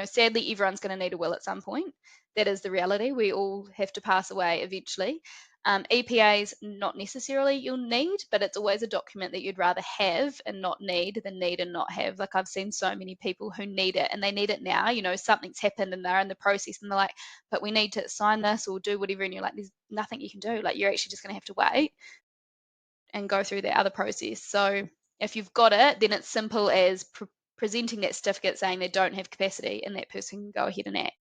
sadly, everyone's going to need a will at some point. That is the reality. We all have to pass away eventually. EPAs, not necessarily you'll need, but it's always a document that you'd rather have and not need than need and not have. Like I've seen so many people who need it and they need it now, something's happened and they're in the process and they're like, but we need to sign this or do whatever. And you're like, there's nothing you can do. Like you're actually just going to have to wait and go through the other process. So if you've got it, then it's simple as presenting that certificate saying they don't have capacity and that person can go ahead and act.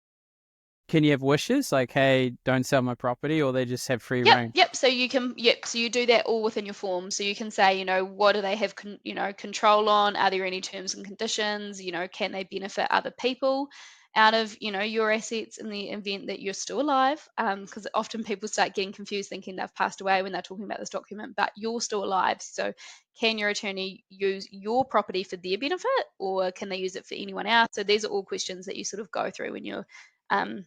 Can you have wishes like, hey, don't sell my property, or they just have free Yep, reign? yep. So you do that all within your form. So you can say, what do they have, control on? Are there any terms and conditions? Can they benefit other people out of, your assets in the event that you're still alive? Because often people start getting confused thinking they've passed away when they're talking about this document, but you're still alive. So can your attorney use your property for their benefit or can they use it for anyone else? So these are all questions that you sort of go through when you're um,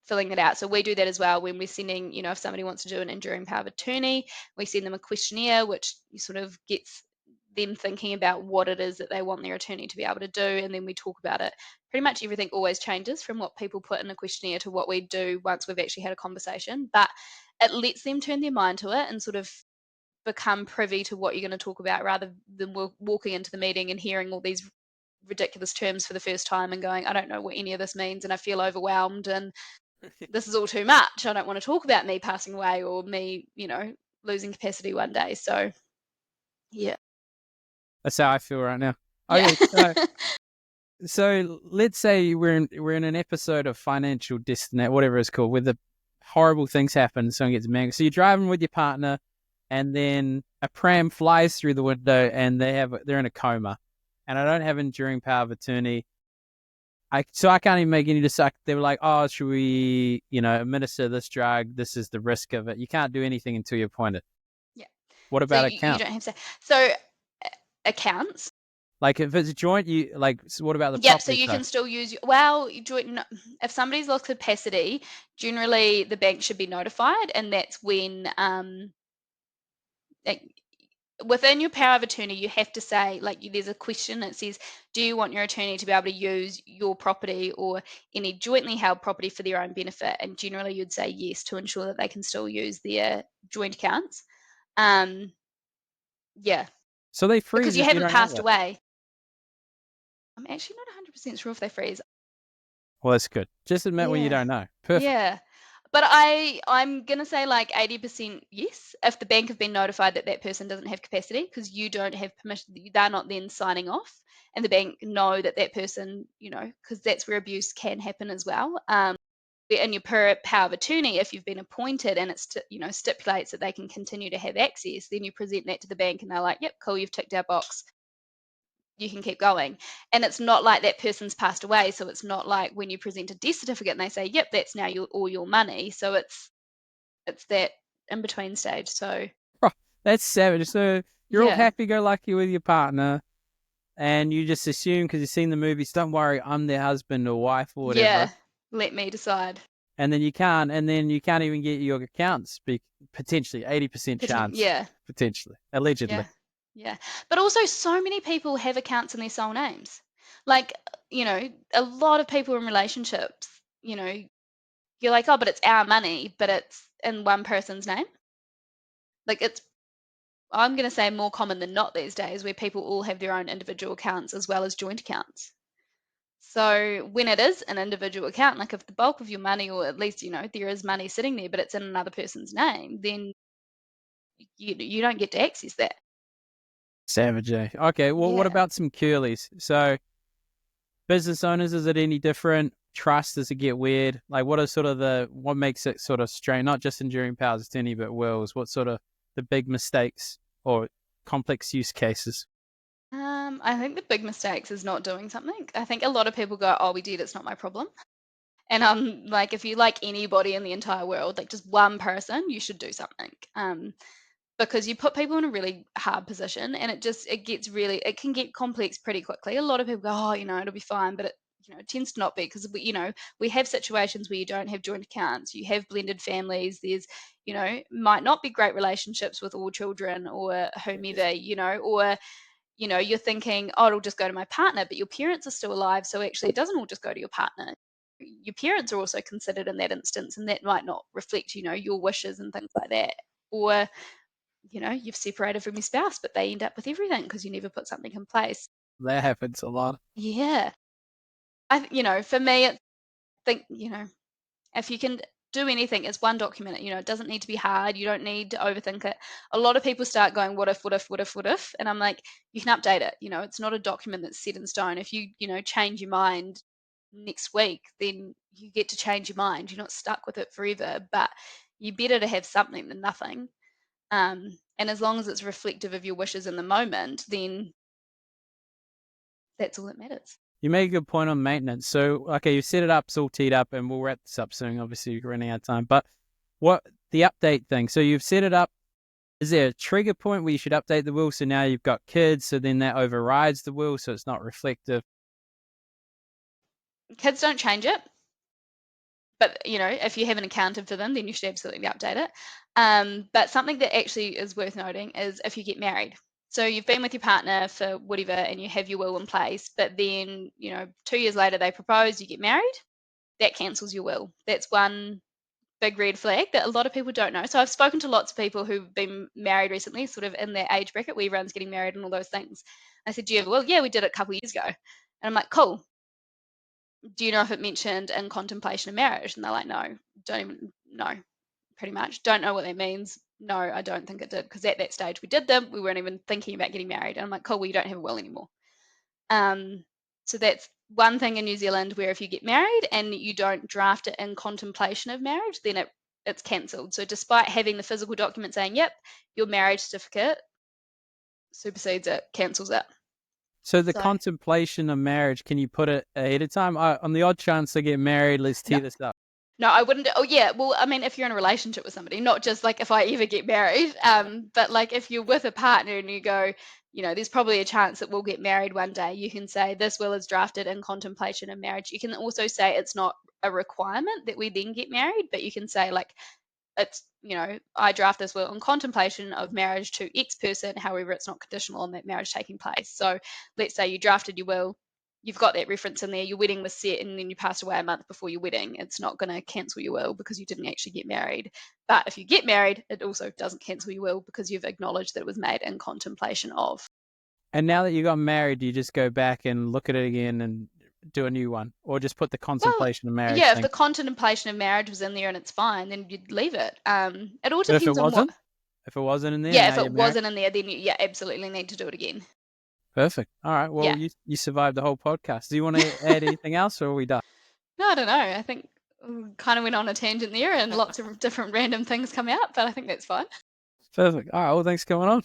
filling that out. So we do that as well when we're sending, if somebody wants to do an enduring power of attorney, we send them a questionnaire, which sort of gets them thinking about what it is that they want their attorney to be able to do. And then we talk about it. Pretty much everything always changes from what people put in a questionnaire to what we do once we've actually had a conversation. But it lets them turn their mind to it and sort of become privy to what you're going to talk about rather than walking into the meeting and hearing all these ridiculous terms for the first time and going, I don't know what any of this means and I feel overwhelmed and this is all too much. I don't want to talk about me passing away or me, losing capacity one day. So, yeah. That's how I feel right now. Yeah. Okay, so let's say we're in an episode of Financial Destiny, whatever it's called, where the horrible things happen, someone gets mangled. So you're driving with your partner, and then a pram flies through the window, and they're in a coma, and I don't have enduring power of attorney. I can't even make any decision. They were like, oh, should we, administer this drug? This is the risk of it. You can't do anything until you appoint it. Yeah. What So about you account? don't have to. So accounts. Like if it's a joint, so what about the Yep. So property you side? can still use. Well, if somebody's lost capacity, generally the bank should be notified, and that's when like, within your power of attorney, you have to say, like, there's a question that says, do you want your attorney to be able to use your property or any jointly held property for their own benefit? And generally, you'd say yes to ensure that they can still use their joint accounts. Um, yeah, So they because freeze you if you haven't don't have passed it. away. I'm actually not 100% sure if they freeze. Well, that's good. Just admit when you Yeah, don't know. Perfect. yeah. But I'm gonna say like 80% yes, if the bank have been notified that that person doesn't have capacity because you don't have permission, they're not then signing off, and the bank know that that person, because that's where abuse can happen as well. In your power of attorney, if you've been appointed and it's stipulates that they can continue to have access, then you present that to the bank and they're like, yep, cool, you've ticked our box, you can keep going. And it's not like that person's passed away. So it's not like when you present a death certificate and they say, yep, that's now all your money. So it's that in between stage. So Oh, that's savage. So you're all yeah. happy-go-lucky with your partner, and you just assume because you've seen the movies, don't worry, I'm their husband or wife or whatever. Yeah. Let me decide. And then you can't even get your accounts potentially 80% chance, Yeah. potentially, allegedly. Yeah. Yeah. But also so many people have accounts in their sole names. Like, a lot of people in relationships, you're like, oh, but it's our money, but it's in one person's name. Like I'm going to say more common than not these days where people all have their own individual accounts as well as joint accounts. So when it is an individual account, like if the bulk of your money, or at least, there is money sitting there, but it's in another person's name, then you don't get to access that. Savage, eh? Okay, well, what Yeah. about some curlies? So business owners, is it any different? Trust, does it get weird? Like, what makes it sort of strange? Not just enduring powers of attorney, but wills. What sort of the big mistakes or complex use cases? I think the big mistakes is not doing something. I think a lot of people go, "Oh, we did. It's not my problem." And I'm like, if you like anybody in the entire world, like just one person, you should do something. Because you put people in a really hard position and it can get complex pretty quickly. A lot of people go, oh, it'll be fine, but it tends to not be because we have situations where you don't have joint accounts, you have blended families, there's might not be great relationships with all children or whomever, or you're thinking, oh, it'll just go to my partner, but your parents are still alive. So actually, it doesn't all just go to your partner. Your parents are also considered in that instance, and that might not reflect, your wishes and things like that. Or, you've separated from your spouse, but they end up with everything because you never put something in place. That happens a lot. Yeah. For me, I think, if you can do anything, it's one document. It doesn't need to be hard. You don't need to overthink it. A lot of people start going, what if, what if, what if, what if? And I'm like, you can update it. It's not a document that's set in stone. If you, change your mind next week, then you get to change your mind. You're not stuck with it forever, but you're better to have something than nothing. And as long as it's reflective of your wishes in the moment, then that's all that matters. You make a good point on maintenance. So, okay, you set it up, it's all teed up, and we'll wrap this up soon. Obviously, you're running out of time. But what the update thing? So you've set it up. Is there a trigger point where you should update the will? So now you've got kids, so then that overrides the will, so it's not reflective. Kids don't change it. But, if you haven't accounted for them, then you should absolutely update it. But something that actually is worth noting is if you get married. So you've been with your partner for whatever and you have your will in place, but then, 2 years later they propose, you get married, that cancels your will. That's one big red flag that a lot of people don't know. So I've spoken to lots of people who've been married recently, sort of in their age bracket where everyone's getting married and all those things. I said, do you have a will? Yeah, we did it a couple of years ago. And I'm like, cool. Do you know if it mentioned in contemplation of marriage? And they're like, no, don't even know, pretty much. Don't know what that means. No, I don't think it did. Because at that stage we did them, we weren't even thinking about getting married. And I'm like, cool, well, you don't have a will anymore. So that's one thing in New Zealand where if you get married and you don't draft it in contemplation of marriage, then it's cancelled. So despite having the physical document saying, yep, your marriage certificate supersedes it, cancels it. So the So contemplation of marriage, can you put it ahead of time? On the odd chance they get married, let's tee no. this up. No, I wouldn't. Oh, yeah. Well, I mean, if you're in a relationship with somebody, not just like if I ever get married, but like if you're with a partner and you go, there's probably a chance that we'll get married one day, you can say this will is drafted in contemplation of marriage. You can also say it's not a requirement that we then get married, but you can say like it's, I draft this will in contemplation of marriage to X person. However, it's not conditional on that marriage taking place. So let's say you drafted your will, you've got that reference in there, your wedding was set and then you passed away a month before your wedding. It's not going to cancel your will because you didn't actually get married. But if you get married, it also doesn't cancel your will because you've acknowledged that it was made in contemplation of. And now that you got married, do you just go back and look at it again and do a new one? Or just put the Well, contemplation of marriage yeah, if thing? the contemplation of marriage was in there and it's fine, then you'd leave it. It all But if it depends on what. wasn't? If it wasn't in there, Yeah, now if you're it married? wasn't in there, then you absolutely need to do it again. Perfect. All right. Well, Yeah. you survived the whole podcast. Do you want to add anything else, or are we done? No, I don't know. I think we kind of went on a tangent there and lots of different random things come out, but I think that's fine. Perfect. All right. Well, thanks for coming on.